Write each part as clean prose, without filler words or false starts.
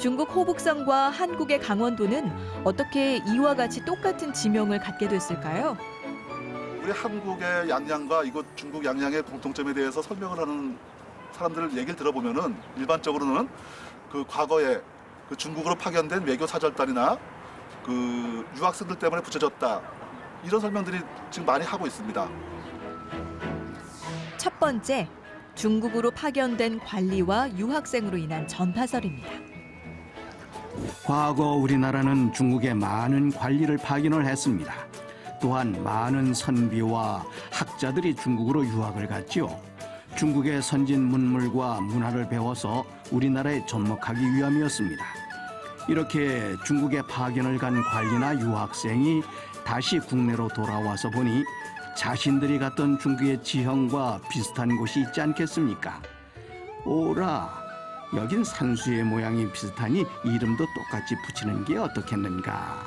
중국 호북성과 한국의 강원도는 어떻게 이와 같이 똑같은 지명을 갖게 됐을까요? 우리 한국의 양양과 이곳 중국 양양의 공통점에 대해서 설명을 하는 사람들 얘기를 들어보면은 일반적으로는 그 과거에 그 중국으로 파견된 외교 사절단이나 그 유학생들 때문에 붙여졌다, 이런 설명들이 지금 많이 하고 있습니다. 첫 번째, 중국으로 파견된 관리와 유학생으로 인한 전파설입니다. 과거 우리나라는 중국에 많은 관리를 파견을 했습니다. 또한 많은 선비와 학자들이 중국으로 유학을 갔죠. 중국의 선진 문물과 문화를 배워서 우리나라에 접목하기 위함이었습니다. 이렇게 중국에 파견을 간 관리나 유학생이 다시 국내로 돌아와서 보니 자신들이 갔던 중국의 지형과 비슷한 곳이 있지 않겠습니까? 오라, 여긴 산수의 모양이 비슷하니 이름도 똑같이 붙이는 게 어떻겠는가.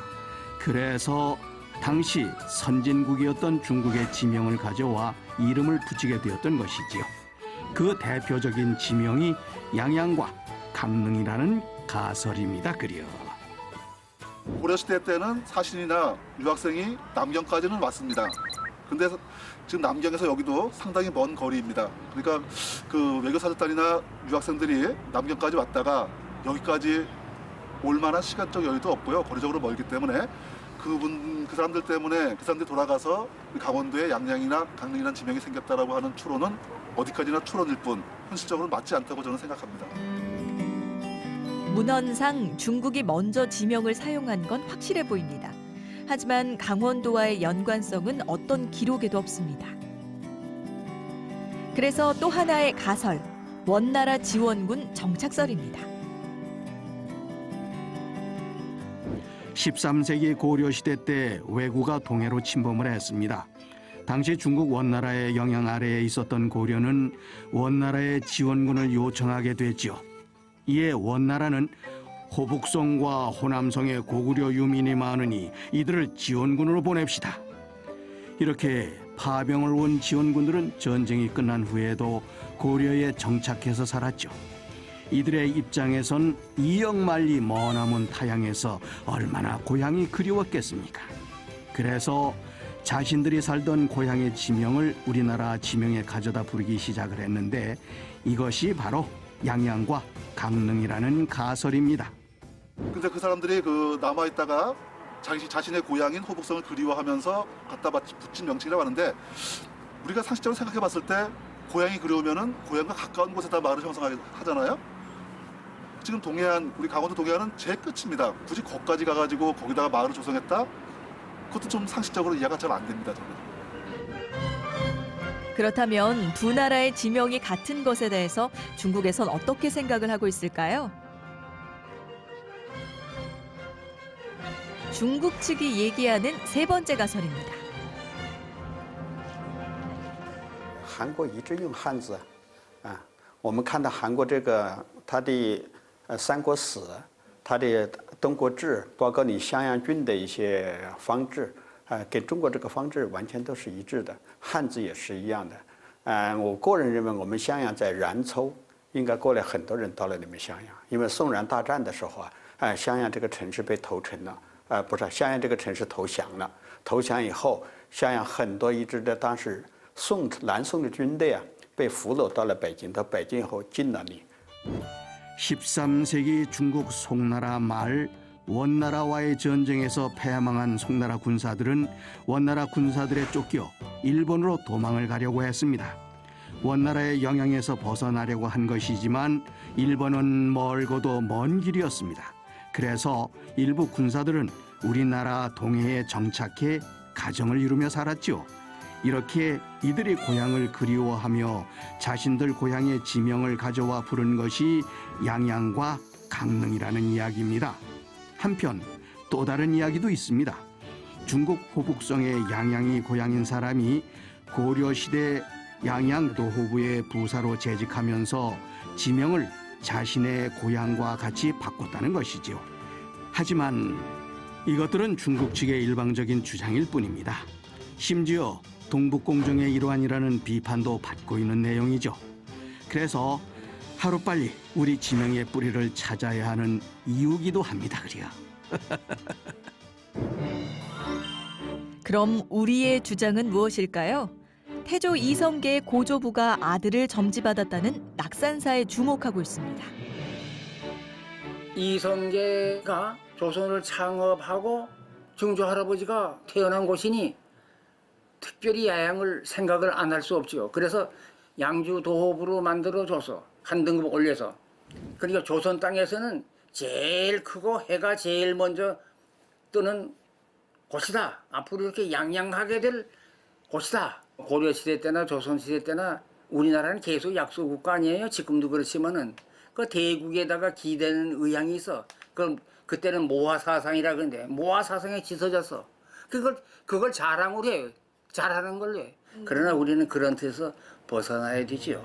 그래서 당시 선진국이었던 중국의 지명을 가져와 이름을 붙이게 되었던 것이지요. 그 대표적인 지명이 양양과 강릉이라는 가설입니다. 그려. 고려시대 때는 사신이나 유학생이 남경까지는 왔습니다. 근데 지금 남경에서 여기도 상당히 먼 거리입니다. 그러니까 그 외교사절단이나 유학생들이 남경까지 왔다가 여기까지 올 만한 시간적 여유도 없고요. 거리적으로 멀기 때문에 그 사람들 때문에 그 사람들이 돌아가서 강원도에 양양이나 강릉이라는 지명이 생겼다라고 하는 추론은 어디까지나 추론일 뿐 현실적으로 맞지 않다고 저는 생각합니다. 문헌상 중국이 먼저 지명을 사용한 건 확실해 보입니다. 하지만 강원도와의 연관성은 어떤 기록에도 없습니다. 그래서 또 하나의 가설, 원나라 지원군 정착설입니다. 13세기 고려시대 때 왜구가 동해로 침범을 했습니다. 당시 중국 원나라의 영향 아래에 있었던 고려는 원나라의 지원군을 요청하게 됐지요. 이에 원나라는 호북성과 호남성의 고구려 유민이 많으니 이들을 지원군으로 보냅시다. 이렇게 파병을 온 지원군들은 전쟁이 끝난 후에도 고려에 정착해서 살았죠. 이들의 입장에선 이역만리 머나먼 타향에서 얼마나 고향이 그리웠겠습니까? 그래서 자신들이 살던 고향의 지명을 우리나라 지명에 가져다 부르기 시작을 했는데 이것이 바로 양양과 강릉이라는 가설입니다. 근데 그 사람들이 그 남아있다가 자신의 고향인 호북성을 그리워하면서 갖다 붙인 명칭이라고 하는데, 우리가 상식적으로 생각해 봤을 때 고향이 그리우면은 고향과 가까운 곳에다 마을을 형성하잖아요. 지금 동해안, 우리 강원도 동해안은 제일 끝입니다. 굳이 거기까지 가가지고 거기다가 마을을 조성했다? 그것도 좀 상식적으로 이해가 잘 안 됩니다, 저는. 그렇다면 두 나라의 지명이 같은 것에 대해서 중국에선 어떻게 생각을 하고 있을까요? 중국 측이 얘기하는 세 번째 가설입니다. 韩国一直用汉字啊，我们看到韩国这个它的三国史，它的东国志，包括你襄阳郡的一些方志，跟中国这个方志完全都是一致的，汉字也是一样的。我个人认为，我们襄阳在冉抽，应该过来很多人到了你们襄阳，因为宋冉大战的时候襄阳这个城市被投诚了。不是，襄阳这个城市投降了。投降以后，襄阳很多一支的当时南宋的军队被俘虏到了北京，到北京以后进了你。 13세기 중국 송나라 말 원나라와의 전쟁에서 패망한 송나라 군사들은 원나라 군사들에 쫓겨 일본으로 도망을 가려고 했습니다. 원나라의 영향에서 벗어나려고 한 것이지만 일본은 멀고도 먼 길이었습니다. 그래서 일부 군사들은 우리나라 동해에 정착해 가정을 이루며 살았죠. 이렇게 이들이 고향을 그리워하며 자신들 고향의 지명을 가져와 부른 것이 양양과 강릉이라는 이야기입니다. 한편 또 다른 이야기도 있습니다. 중국 호북성의 양양이 고향인 사람이 고려시대 양양 노호부의 부사로 재직하면서 지명을 자신의 고향과 같이 바꿨다는 것이지요. 하지만 이것들은 중국 측의 일방적인 주장일 뿐입니다. 심지어 동북공정의 일환이라는 비판도 받고 있는 내용이죠. 그래서 하루빨리 우리 지명의 뿌리를 찾아야 하는 이유기도 합니다. 그려. 그럼 우리의 주장은 무엇일까요? 태조 이성계의 고조부가 아들을 점지받았다는 낙산사에 주목하고 있습니다. 이성계가 조선을 창업하고 증조 할아버지가 태어난 곳이니 특별히 야양을 생각을 안 할 수 없지요. 그래서 양주 도읍으로 만들어줘서 한 등급 올려서, 그러니까 조선 땅에서는 제일 크고 해가 제일 먼저 뜨는 곳이다. 앞으로 이렇게 양양하게 될 곳이다. 고려시대 때나 조선시대 때나 우리나라는 계속 약소국가 아니에요. 지금도 그렇지만은 그 대국에다가 기대는 의향이 있어. 그때는 모화사상이라 그러는데 모화사상에 짙어졌어. 그걸 자랑으로 해요. 잘하는 걸로 해. 그러나 우리는 그런 뜻에서 벗어나야 되지요.